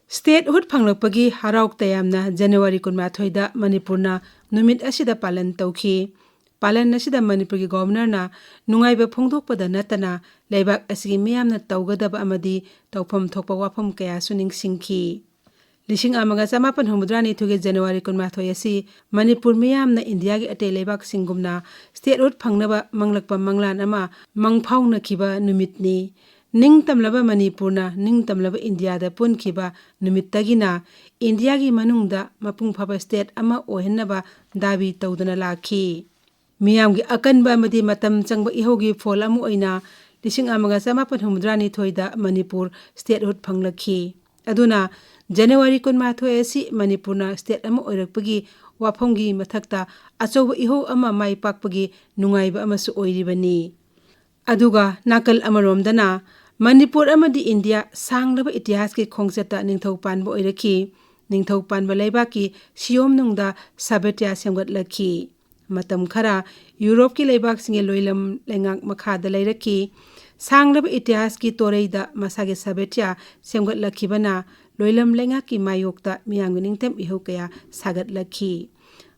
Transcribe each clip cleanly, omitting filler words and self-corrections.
Statehood phanglakpagi harauk tayamna January 18 da Manipurna numit asida palan tauki. Palan asida Manipur gi governor na nungaiba phongdokpada natana leibak asigi miyamna tawgadaba amadi tawpham thokpa wafam kaya suning singki. Lishing amaga samapan humudrani thuge January 18 asi Manipur miyamna India gi ate leibak singumna statehood phangnaba manglakpa manglan ama mangphawna khiba numitni. Ning tamlaba Manipurna ning tamlaba India da pun khiba numittagina India gi manungda mapung phaba state ama ohennaba dabi tawdana lakhi. Miyam gi akanba amadi matam changba ihogi phol amu oina lishing amaga samapan humudrani thoida Manipur statehood phanglakhi. Aduna January 18 asi Manipurna state ama oirakpagi wafamgi mathakta achoba iho ama mai pakpagi nungaiba amasu oiribani. Aduga nakal amaromdana Manipur amadi India sanglaba itihas ki khongchata ningthaupanba oirakhi. Ningthaupanba leibaki siyom nungda sabatya semgatlakhi. Matam khara Europe ki leibak singe loilam lengak makhada leirakhi. Sanglaba itihas ki toreida masage sabatya semgatlakibana loilam lengak ki mayokta miyamgi ningtam iho kaya sagatlakhi.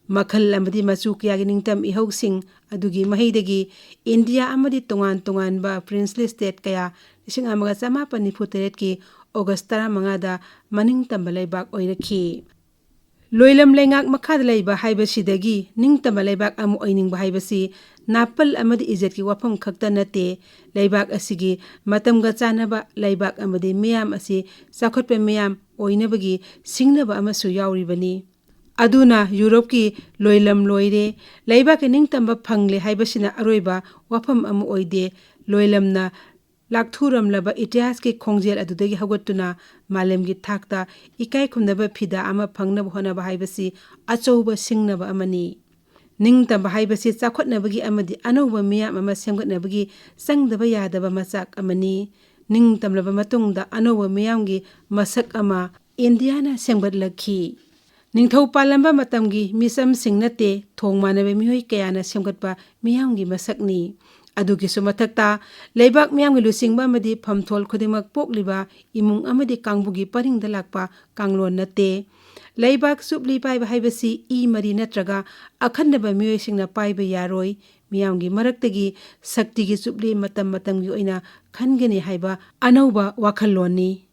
Makhal amadi machu kaya gi ningtam iho sing adugi maheidagi India amadi tongan ba princely state kaya lising amaga samapan nifuteret ki August 15 da maning tamba leibak oirakhi. Loilam lengak makhad leiba haibasidagi ningtamba leibak amu oiningba haibasi napal amadi ijet ki wafam khakta nate leibak asigi matamga chanaba leibak amadi miyam asi chakhotpa miyam oinabagi singnaba amasu yauribani. Aduna Europe ki loilam loire leibak ningtamba phangle haibasina aroiba wafam amu oide loilamna lakthuramlaba itihas ki khongjel adudagi hagotuna malemgi thakta ikai khumnaba phida ama phangnaba honaba haibasi achouba singnaba amani. Ningtamba haibasi chakhotnabagi amadi anouba miyam ama semgatnabagi sangdaba yadaba machak amani. Ningtamlaba matungda anouba miyamgi masak ama Indiana semgatlakhi. Ningthaupanlamba matamgi misam singnate thongmanaba mihoi kayana semgatpa miyamgi masakni. Adugi sumathakta leibak miyamgi lusingba amadi phamthol khudingmak pokliba imung amadi kangbugi paringda lakpa kanglon nate. Leibak supli paiba haibasi I mari natraga akhandaba miyoi singna paiba yaroi miyamgi maraktagi saktigi supli matamgi oina khangeni haiba anouba wakhalloni.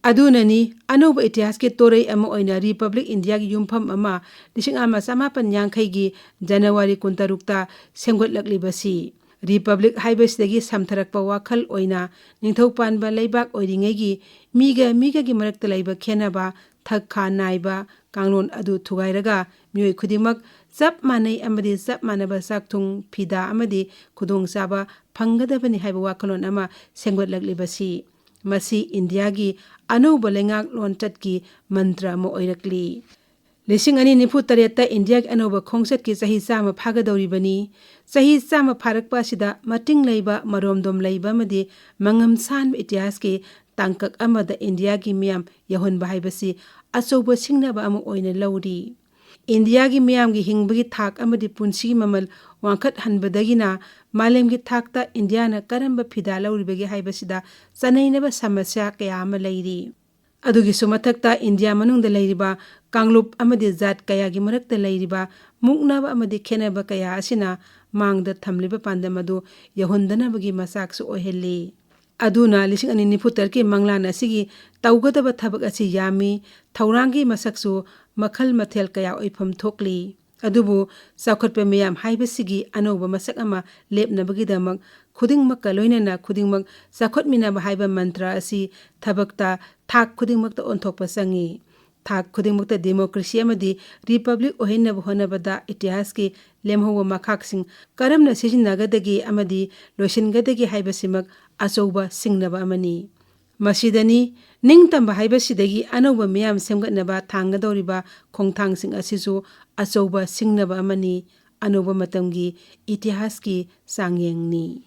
Adunani anouba itihas ki torei ama oina Republic India gi yumpham ama lising ama samapan yangkhai gi January 16 ta semgatlaklibasi. Republic haibasidagi samtharakpa wakhal oina ningthaupanba leibak oiringegi miga gi marakta leiba khenaba thakha naiba kanglon adu thugairaga miyoi khudimak chap manai amadi chap manaba sakthung phida amadi khudong chaba phanggadabani haiba wakhalon ama semgatlaklibasi. Masi India gi anouba lengak lonchatki mantra mo oirakli. Lising ani nifu tareta India ki anouba khongsat ki sahi chama phagadoribani. Sahi chama pharakpa sida mating leiba maromdom leiba amadi mangam san itihas ki tangkak amada India gi miyam yahon bahaibasi achouba singnaba amu oina lauri. India gi miyam gi hingbagi thak amadi punsi mamal wangkhat hanbadagina malemgi thakta India na karamba phida lauribagi haibasida chanainaba samasya kaya ama leiri. Adugi sumathakta India manungda leiriba kanglup amadi jat kaya gi marakta leiriba muknaba amadi khenaba kaya asina mangda thamliba pandamadu yahondanabagi masaksu ohelli. Aduna lising ani nifutar ki manglan asigi tawgadaba thabak asi yami thaurangi masaksu makhal mathel kaya oifam thokli. Adubu chakhotpa miyam haibasigi anouba masak ama lepnabagidamak khudingmakka loinana khudingmak chakhotminaba haiba mantra asi thabakta thak khudingmakta onthokpa changi. Thak khudingmakta democracy amadi republic ohenaba honabada itihas ki lemhowa makhaksing karamna sijinagadagi amadi loisingadagi haibasimak achouba singnaba amani. Masidani ningtamba haibasidagi anouba miyam semgatnaba thanggadoriba khongthangsing asisu achouba singnaba amani anouba matamgi itihas ki changyengni.